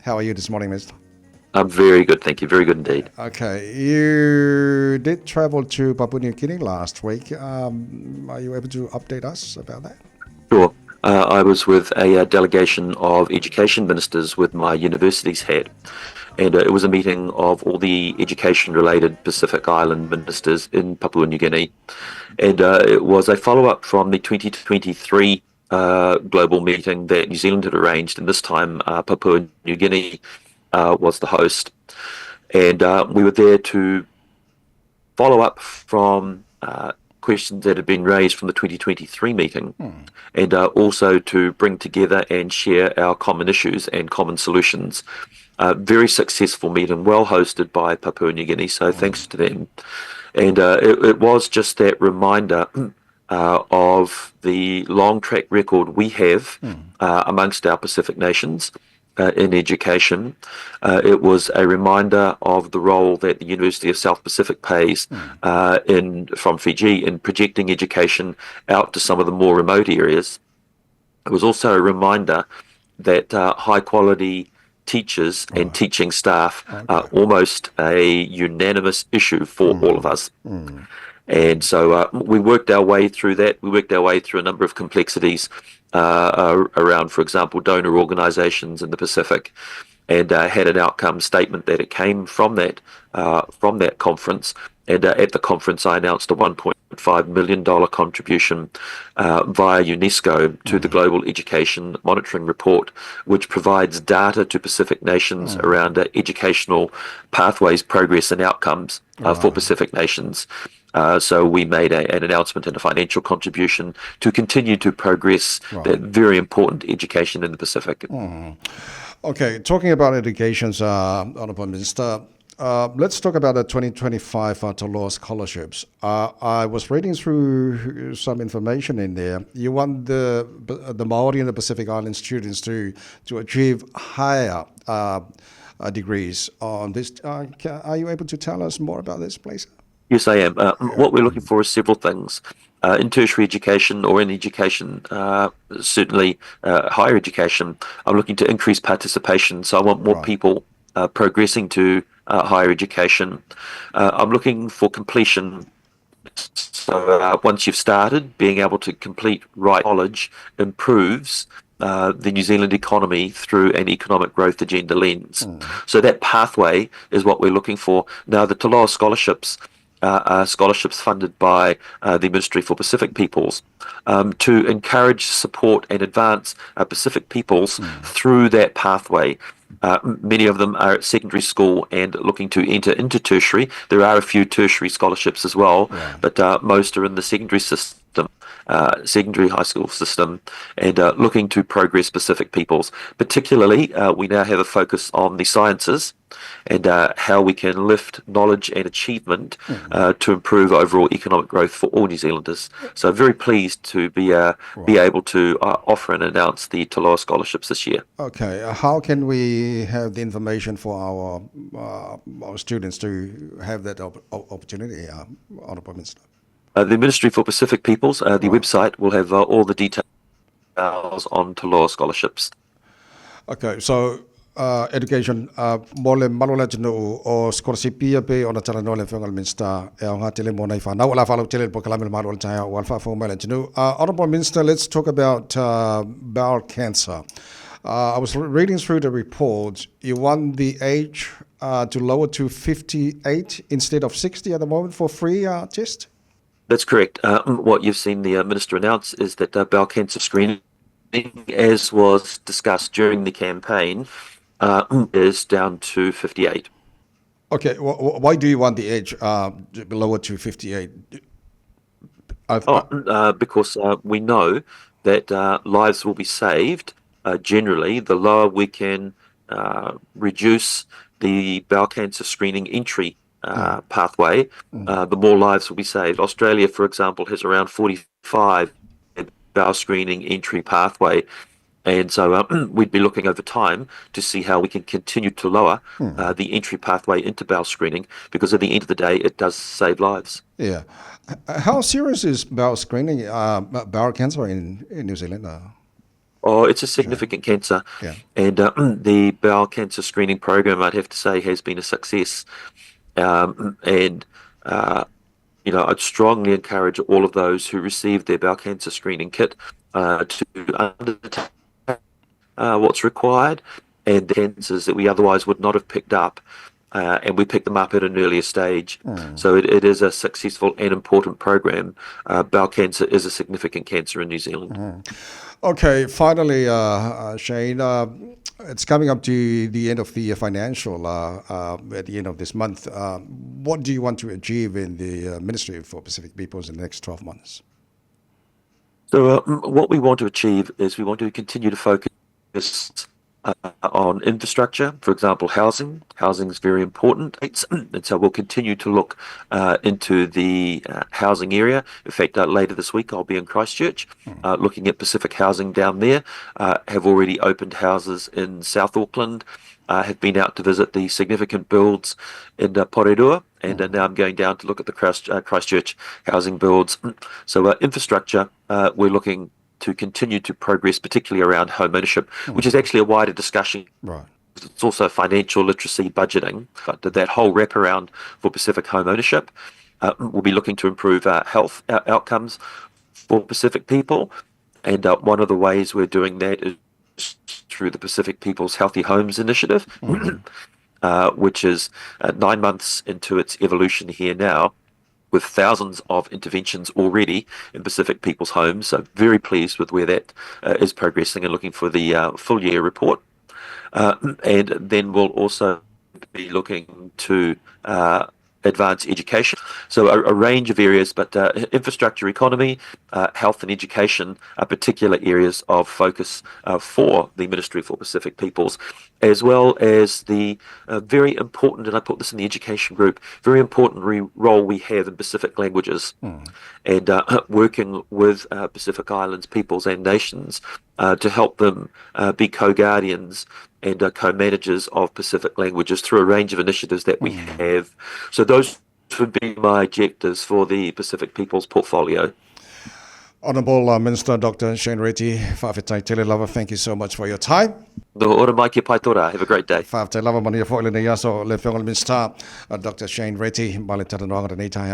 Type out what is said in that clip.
How are you this morning, Mr.? I'm very good, thank you. Very good indeed. Okay, you did travel to Papua New Guinea last week. Are you able to update us about that? Sure. I was with a delegation of education ministers with my university's hat, and it was a meeting of all the education-related Pacific Island ministers in Papua New Guinea. And it was a follow-up from the 2023 global meeting that New Zealand had arranged, and this time Papua New Guinea was the host. And we were there to follow up from questions that had been raised from the 2023 meeting, and also to bring together and share our common issues and common solutions. Very successful meeting, well hosted by Papua New Guinea, so thanks to them. And it was just that reminder of the long track record we have amongst our Pacific nations in education. It was a reminder of the role that the University of South Pacific plays from Fiji in projecting education out to some of the more remote areas. It was also a reminder that high quality teachers and teaching staff are almost a unanimous issue for all of us. And so we worked our way through that. We worked our way through a number of complexities around, for example, donor organizations in the Pacific, and had an outcome statement that it came from that conference. And at the conference, I announced a $1.5 million contribution via UNESCO to the Global Education Monitoring Report, which provides data to Pacific nations around educational pathways, progress, and outcomes for Pacific nations. So we made an announcement and a financial contribution to continue to progress that very important education in the Pacific. Okay, talking about education, Honourable Minister, let's talk about the 2025 Taloa scholarships. I was reading through some information in there. You want the Maori and the Pacific Island students to achieve higher degrees on this. Are you able to tell us more about this, please? Yes, I am. What we're looking for is several things. In tertiary education or in education, certainly higher education, I'm looking to increase participation. So I want more people progressing to higher education. I'm looking for completion. So once you've started, being able to complete right college improves the New Zealand economy through an economic growth agenda lens. So that pathway is what we're looking for. Now, the Taloa scholarships are scholarships funded by the Ministry for Pacific Peoples to encourage, support and advance Pacific peoples through that pathway. Many of them are at secondary school and looking to enter into tertiary. There are a few tertiary scholarships as well, but most are in the secondary system, secondary high school system, and looking to progress Pacific peoples. Particularly, we now have a focus on the sciences and how we can lift knowledge and achievement to improve overall economic growth for all New Zealanders. So very pleased to be able to offer and announce the Taloa scholarships this year. Okay, how can we have the information for our students to have that opportunity, Honourable Minister? The Ministry for Pacific Peoples, the website will have all the details on Taloa scholarships. Okay, so education mole malula tino o scorsipia pe ona tala no le fengal minsta e nga tele mona ifa na wala falo tele po kalamel malula taya wal fa fo mele tino. Honourable Minister, let's talk about bowel cancer. I was reading through the report. You want the age to lower to 58 instead of 60 at the moment for free test? That's correct. What you've seen the Minister announce is that bowel cancer screening, as was discussed during the campaign, is down to 58. Okay, why do you want the age lower to 58? Because we know that lives will be saved. Generally, the lower we can reduce the bowel cancer screening entry pathway, the more lives will be saved. Australia, for example, has around 45 bowel screening entry pathway. And so we'd be looking over time to see how we can continue to lower the entry pathway into bowel screening, because at the end of the day, it does save lives. Yeah. How serious is bowel screening, bowel cancer in New Zealand? Oh, it's a significant cancer, Yeah. and the bowel cancer screening program, I'd have to say, has been a success. And I'd strongly encourage all of those who receive their bowel cancer screening kit to undertake what's required, and the cancers that we otherwise would not have picked up, and we pick them up at an earlier stage. So it is a successful and important program. Bowel cancer is a significant cancer in New Zealand. Okay, finally, Shane, it's coming up to the end of the financial at the end of this month. What do you want to achieve in the Ministry for Pacific Peoples in the next 12 months? So what we want to achieve is we want to continue to focus on infrastructure, for example, housing. Housing is very important, and so we'll continue to look into the housing area. In fact, later this week I'll be in Christchurch looking at Pacific housing down there. Have already opened houses in South Auckland. Have been out to visit the significant builds in Porirua, and now I'm going down to look at the Christchurch housing builds. So infrastructure, we're looking to continue to progress, particularly around home ownership, which is actually a wider discussion. Right. It's also financial literacy budgeting, but that whole wraparound for Pacific home ownership. We'll be looking to improve health outcomes for Pacific people, and one of the ways we're doing that is through the Pacific People's Healthy Homes Initiative, which is 9 months into its evolution here now, with thousands of interventions already in Pacific People's homes. So very pleased with where that is progressing, and looking for the full year report. And then we'll also be looking to advance education. So a range of areas, but infrastructure, economy, health and education are particular areas of focus for the Ministry for Pacific Peoples, as well as the very important, and I put this in the education group, very important role we have in Pacific languages, and working with Pacific Islands peoples and nations to help them be co-guardians and co-managers of Pacific languages through a range of initiatives that we have. So those would be my objectives for the Pacific Peoples portfolio. Honourable Minister Dr. Shane Reti, Whawhetai Telelava, thank you so much for your time. No ora mai ke pai tora. Have a great day. Whawhetai lava mania fo ile nei aso le Whangal Minister Dr. Shane Reti, Male Tatanoanga Nei Tai